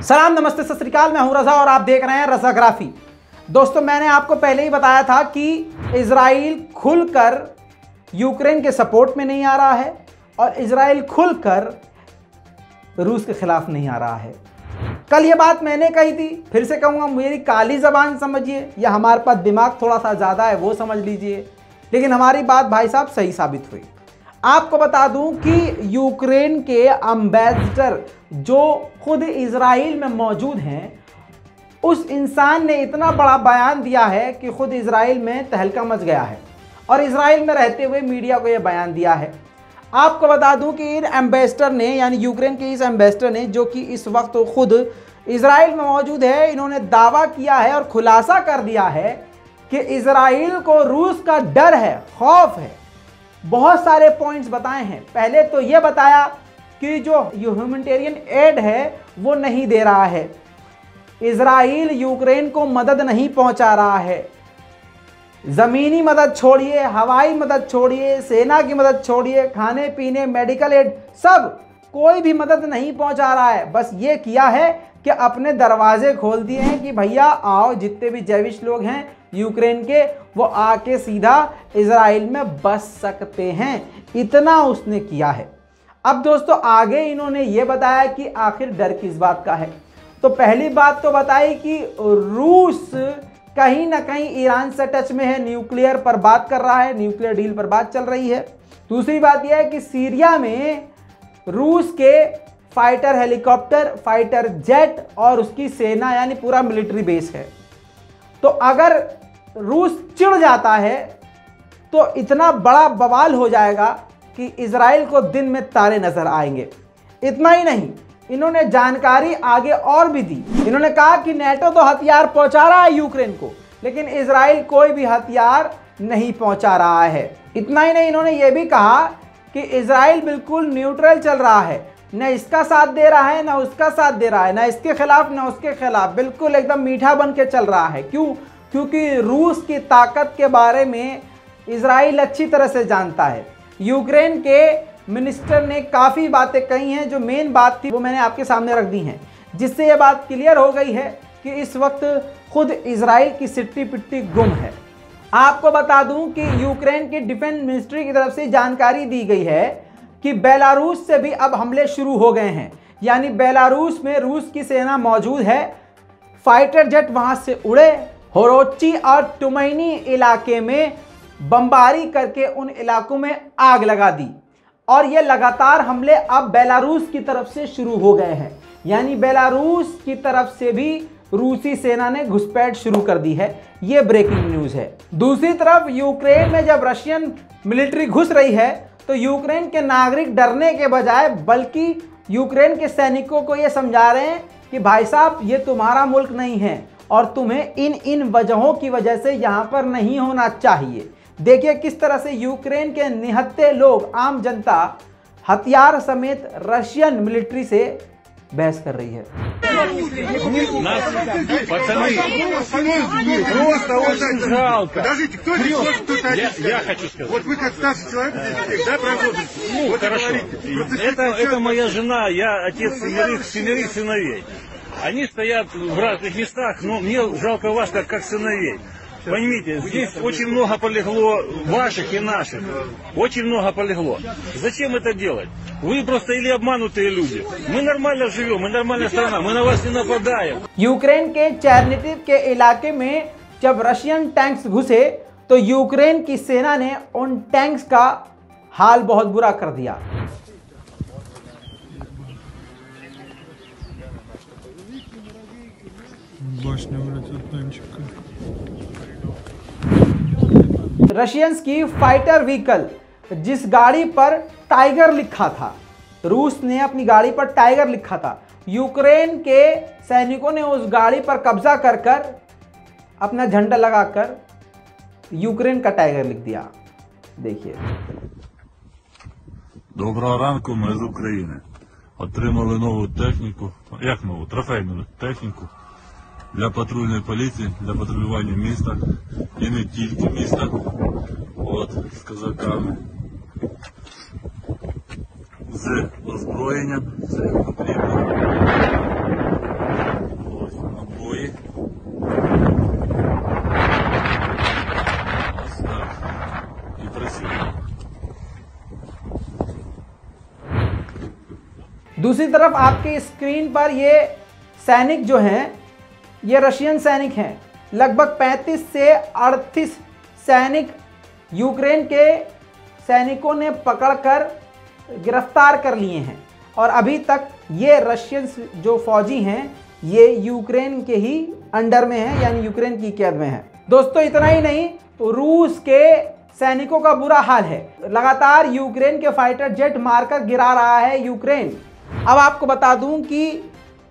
सलाम, नमस्ते, सत श्री अकाल। मैं हूं रजा और आप देख रहे हैं रजाग्राफी। दोस्तों, मैंने आपको पहले ही बताया था कि इजराइल खुलकर यूक्रेन के सपोर्ट में नहीं आ रहा है और इजराइल खुलकर रूस के खिलाफ नहीं आ रहा है। कल ये बात मैंने कही थी, फिर से कहूंगा, मेरी काली जबान समझिए या हमारे पास दिमाग थोड़ा सा ज़्यादा है वो समझ लीजिए, लेकिन हमारी बात भाई साहब सही साबित हुई। आपको बता दूं कि यूक्रेन के एम्बेसडर जो खुद इजराइल में मौजूद हैं, उस इंसान ने इतना बड़ा बयान दिया है कि खुद इजराइल में तहलका मच गया है और इजराइल में रहते हुए मीडिया को यह बयान दिया है। आपको बता दूं कि इन एम्बेसडर ने, यानी यूक्रेन के इस एम्बेसडर ने, जो कि इस वक्त खुद इजराइल में मौजूद है, इन्होंने दावा किया है और खुलासा कर दिया है कि इजराइल को रूस का डर है, खौफ है। बहुत सारे पॉइंट्स बताए हैं। पहले तो यह बताया कि जो ह्यूमैनिटेरियन एड है वो नहीं दे रहा है, इजराइल यूक्रेन को मदद नहीं पहुंचा रहा है। ज़मीनी मदद छोड़िए, हवाई मदद छोड़िए, सेना की मदद छोड़िए, खाने पीने, मेडिकल एड, सब कोई भी मदद नहीं पहुंचा रहा है। बस ये किया है कि अपने दरवाजे खोल दिए हैं कि भैया आओ, जितने भी जैविश लोग हैं यूक्रेन के, वो आके सीधा इजराइल में बस सकते हैं। इतना उसने किया है। अब दोस्तों, आगे इन्होंने ये बताया कि आखिर डर किस बात का है। तो पहली बात तो बताई कि रूस कहीं ना कहीं ईरान से टच में है, न्यूक्लियर पर बात कर रहा है, न्यूक्लियर डील पर बात चल रही है। दूसरी बात यह है कि सीरिया में रूस के फाइटर हेलीकॉप्टर, फाइटर जेट और उसकी सेना, यानी पूरा मिलिट्री बेस है। तो अगर रूस चिढ़ जाता है तो इतना बड़ा बवाल हो जाएगा कि इजराइल को दिन में तारे नजर आएंगे। इतना ही नहीं, इन्होंने जानकारी आगे और भी दी। इन्होंने कहा कि नेटो तो हथियार पहुंचा रहा है यूक्रेन को, लेकिन इजराइल कोई भी हथियार नहीं पहुंचा रहा है। इतना ही नहीं, इन्होंने ये भी कहा कि इजराइल बिल्कुल न्यूट्रल चल रहा है, न इसका साथ दे रहा है न उसका साथ दे रहा है, न इसके खिलाफ न उसके खिलाफ, बिल्कुल एकदम मीठा बन के चल रहा है। क्यों? क्योंकि रूस की ताकत के बारे में इजराइल अच्छी तरह से जानता है। यूक्रेन के मिनिस्टर ने काफ़ी बातें कही हैं, जो मेन बात थी वो मैंने आपके सामने रख दी हैं, जिससे ये बात क्लियर हो गई है कि इस वक्त खुद इजराइल की सिट्टी पिट्टी गुम है। आपको बता दूं कि यूक्रेन की डिफेंस मिनिस्ट्री की तरफ से जानकारी दी गई है कि बेलारूस से भी अब हमले शुरू हो गए हैं, यानी बेलारूस में रूस की सेना मौजूद है। फाइटर जेट वहां से उड़े, होरोची और टुमैनी इलाके में बमबारी करके उन इलाकों में आग लगा दी और ये लगातार हमले अब बेलारूस की तरफ से शुरू हो गए हैं, यानी बेलारूस की तरफ से भी रूसी सेना ने घुसपैठ शुरू कर दी है। ये ब्रेकिंग न्यूज़ है। दूसरी तरफ यूक्रेन में जब रशियन मिलिट्री घुस रही है तो यूक्रेन के नागरिक डरने के बजाय बल्कि यूक्रेन के सैनिकों को ये समझा रहे हैं कि भाई साहब, ये तुम्हारा मुल्क नहीं है और तुम्हें इन वजहों की वजह से यहाँ पर नहीं होना चाहिए। देखिए किस तरह से यूक्रेन के निहत्थे लोग, आम जनता, हथियार समेत रशियन मिलिट्री से बहस कर रही है। Просто очень жалко. Подождите, кто здесь? Я хочу сказать. Вот вы как старший человек здесь, да, работаете? Ну, вот хорошо. Это моя жена, я отец семерых сыновей. Они стоят в разных местах, но мне жалко вас как сыновей. Поймите, здесь очень много полегло ваших и наших. Очень много полегло. Зачем это делать? Вы просто или обманутые люди. Мы нормально живем, мы нормальная страна, мы на вас не нападаем. यूक्रेन के चेर्निटिव के इलाके में जब रशियन टैंक्स घुसे तो यूक्रेन की सेना ने उन टैंक्स का हाल बहुत बुरा कर दिया। रशियंस की फाइटर व्हीकल, जिस गाड़ी पर टाइगर लिखा था, रूस ने अपनी गाड़ी पर टाइगर लिखा था, यूक्रेन के सैनिकों ने उस गाड़ी पर कब्जा कर कर अपना झंडा लगाकर यूक्रेन का टाइगर लिख दिया। देखिए। Доброго ранку, ми з України. Отримали нову техніку, як нову, трофейну техніку для патрульної поліції, для патрулювання міста і не тільки міста, от, з козаками. З озброєнням, все потрібно. दूसरी तरफ आपके स्क्रीन पर ये सैनिक जो हैं, ये रशियन सैनिक हैं। लगभग 35 से 38 सैनिक यूक्रेन के सैनिकों ने पकड़कर गिरफ्तार कर लिए हैं और अभी तक ये रशियन जो फौजी हैं ये यूक्रेन के ही अंडर में हैं, यानी यूक्रेन की कैद में हैं। दोस्तों इतना ही नहीं, रूस के सैनिकों का बुरा हाल है। लगातार यूक्रेन के फाइटर जेट मारकर गिरा रहा है यूक्रेन। अब आपको बता दूं कि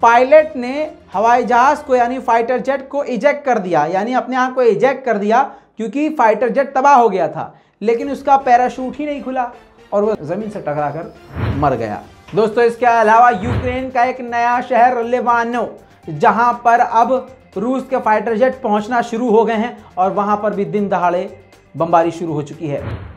पायलट ने हवाई जहाज को यानी फाइटर जेट को इजेक्ट कर दिया, यानी अपने आप को इजेक्ट कर दिया, क्योंकि फाइटर जेट तबाह हो गया था, लेकिन उसका पैराशूट ही नहीं खुला और वो जमीन से टकराकर मर गया। दोस्तों इसके अलावा यूक्रेन का एक नया शहर लिवानो, जहां पर अब रूस के फाइटर जेट पहुंचना शुरू हो गए हैं और वहां पर भी दिन दहाड़े बमबारी शुरू हो चुकी है।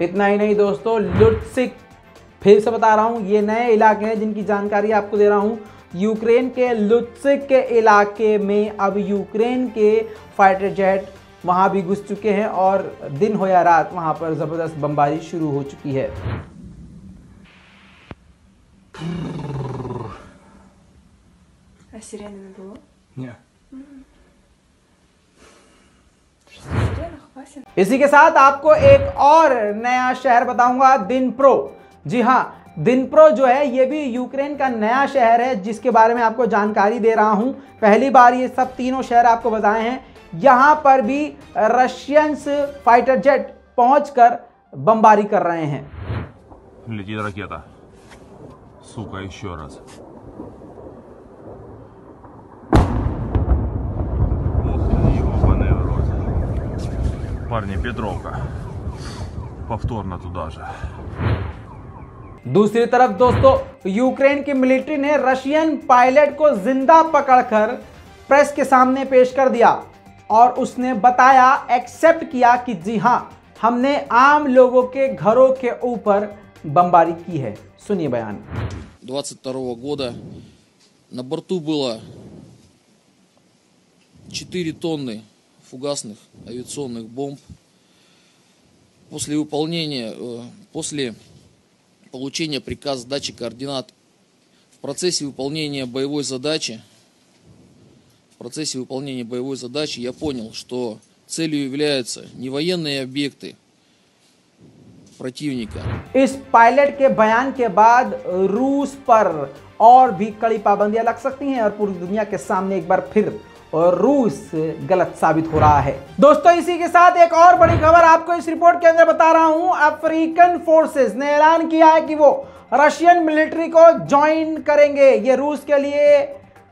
इतना ही नहीं दोस्तों, लुत्सिक, फिर से बता रहा हूं, ये नए इलाके हैं जिनकी जानकारी आपको दे रहा हूं। यूक्रेन के लुत्सिक के इलाके में अब यूक्रेन के फाइटर जेट वहां भी घुस चुके हैं और दिन हो या रात वहां पर जबरदस्त बमबारी शुरू हो चुकी है। इसी के साथ आपको एक और नया शहर बताऊंगा, दिनप्रो। जी हाँ, दिनप्रो जो है ये भी यूक्रेन का नया शहर है जिसके बारे में आपको जानकारी दे रहा हूं। पहली बार ये सब तीनों शहर आपको बताए हैं। यहां पर भी रशियंस फाइटर जेट पहुंचकर बमबारी कर रहे हैं। Летит ракета. Сука, еще раз. Ёбаный в рот. Парни, Петровка. Повторно туда же. दूसरी तरफ दोस्तों, यूक्रेन की मिलिट्री ने रशियन पायलट को जिंदा पकड़कर प्रेस के सामने पेश कर दिया और उसने बताया, एक्सेप्ट किया कि जी हां, हमने आम लोगों के घरों के ऊपर बमबारी की है। सुनिए बयान। 22 года на борту было 4 тонны фугасных авиационных бомб. После получения приказа дачи координат в процессе выполнения боевой задачи я понял, что целью являются не военные объекты противника. इस पायलट के बयान के बाद रूस पर और भी कड़ी पाबंदियां लग सकती हैं और पूरी दुनिया के सामने एक बार फिर रूस गलत साबित हो रहा है। दोस्तों इसी के साथ एक और बड़ी खबर आपको इस रिपोर्ट के अंदर बता रहा हूं। अफ्रीकन फोर्सेस ने ऐलान किया है कि वो रशियन मिलिट्री को ज्वाइन करेंगे। ये रूस के लिए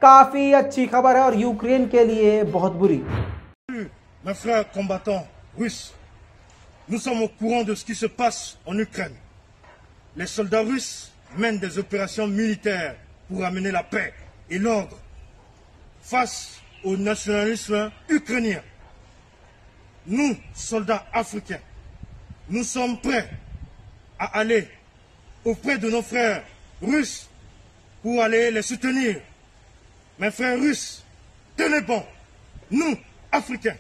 काफी अच्छी खबर है और यूक्रेन के लिए बहुत बुरी। Mes frères combattants russes, nous sommes au courant de ce qui se passe en Ukraine. Les soldats russes mènent des opérations militaires pour amener la paix et l'ordre face au nationalisme ukrainien. Nous, soldats africains, nous sommes prêts à aller auprès de nos frères russes pour aller les soutenir. Mes frères russes, tenez bon, nous, Africains,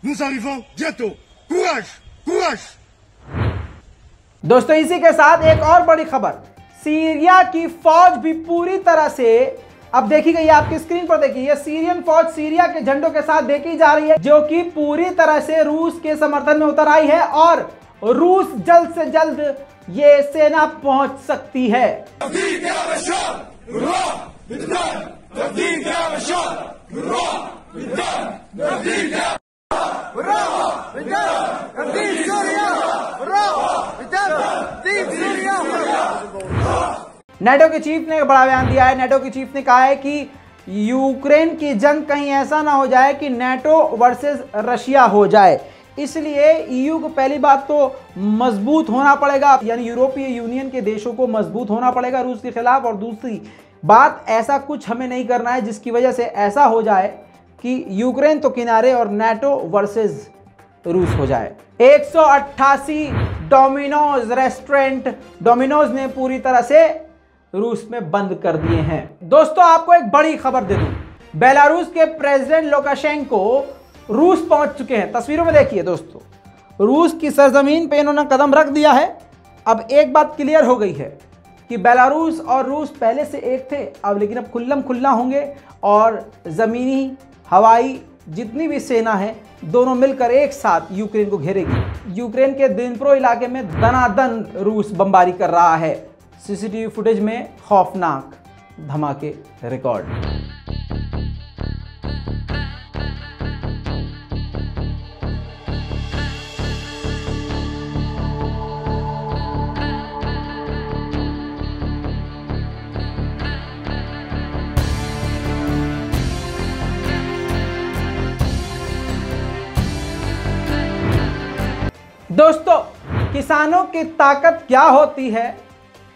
nous arrivons bientôt. Courage, courage. दोस्तों इसी के साथ एक और बड़ी खबर, Syria की फौज भी पूरी तरह से अब देखी गई है। आपकी स्क्रीन पर देखिए, सीरियन फौज सीरिया के झंडों के साथ देखी जा रही है, जो कि पूरी तरह से रूस के समर्थन में उतर आई है और रूस जल्द से जल्द ये सेना पहुंच सकती है। नेटो के चीफ ने बड़ा बयान दिया है। नेटो के चीफ ने कहा है कि यूक्रेन की जंग कहीं ऐसा ना हो जाए कि नेटो वर्सेस रशिया हो जाए, इसलिए ईयू को पहली बात तो मजबूत होना पड़ेगा, यानी यूरोपीय यूनियन के देशों को मजबूत होना पड़ेगा रूस के खिलाफ, और दूसरी बात ऐसा कुछ हमें नहीं करना है जिसकी वजह से ऐसा हो जाए कि यूक्रेन तो किनारे और नाटो वर्सेस रूस हो जाए। 188 डोमिनोज रेस्टोरेंट डोमिनोज ने पूरी तरह से रूस में बंद कर दिए हैं। दोस्तों आपको एक बड़ी खबर दे दूं, बेलारूस के प्रेसिडेंट लुकाशेंको रूस पहुंच चुके हैं। तस्वीरों में देखिए दोस्तों, रूस की सरजमीन पे इन्होंने कदम रख दिया है। अब एक बात क्लियर हो गई है कि बेलारूस और रूस पहले से एक थे, अब लेकिन अब खुल्लम खुल्ला होंगे और ज़मीनी हवाई जितनी भी सेना है दोनों मिलकर एक साथ यूक्रेन को घेरेगी। यूक्रेन के दिनप्रो इलाके में दनादन रूस बमबारी कर रहा है। सीसीटीवी फुटेज में खौफनाक धमाके रिकॉर्ड। दोस्तों किसानों की ताकत क्या होती है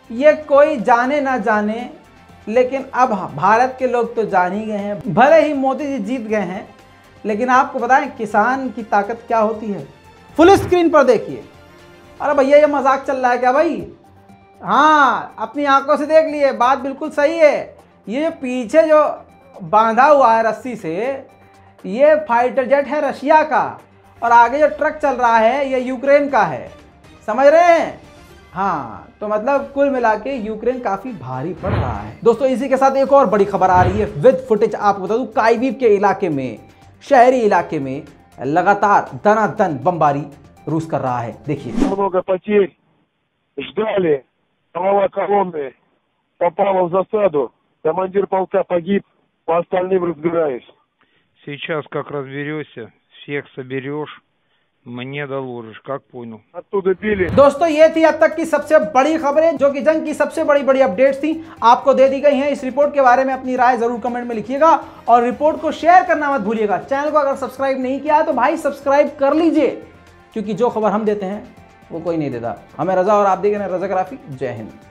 ये कोई जाने ना जाने, लेकिन अब भारत के लोग तो जान ही गए हैं। भले ही मोदी जी जीत गए हैं, लेकिन आपको बताएं किसान की ताकत क्या होती है। फुल स्क्रीन पर देखिए। अरे भैया ये मजाक चल रहा है क्या भाई? हाँ, अपनी आंखों से देख लिए, बात बिल्कुल सही है। ये पीछे जो बांधा हुआ है रस्सी से, ये फाइटर जेट है रशिया का, और आगे जो ट्रक चल रहा है ये यूक्रेन का है। समझ रहे हैं? हाँ, तो मतलब कुल मिला के यूक्रेन काफी भारी पड़ रहा है। दोस्तों इसी के साथ एक और बड़ी खबर आ रही है विद फुटेज। आपको बता दूं, काइवीव के इलाके में, शहरी इलाके में लगातार दनादन बमबारी रूस कर रहा है। देखिए, много потерь, ждали, голова колонны попала в засаду, командир полка погиб, по остальным разбираюсь. Сейчас как разберешься, всех соберешь, мне доложишь, как понял. Оттуда били. दोस्तों ये थी अब तक की सबसे बड़ी खबरें, जो कि जंग की सबसे बड़ी बड़ी अपडेट्स थी, आपको दे दी गई हैं। इस रिपोर्ट के बारे में अपनी राय जरूर कमेंट में लिखिएगा और रिपोर्ट को शेयर करना मत भूलिएगा। चैनल को अगर सब्सक्राइब नहीं किया है तो भाई सब्सक्राइब कर लीजिए, क्योंकि जो खबर हम देते हैं वो कोई नहीं देता। हमें रजा और आप देख रहे हैं रजाग्राफी। जय हिंद।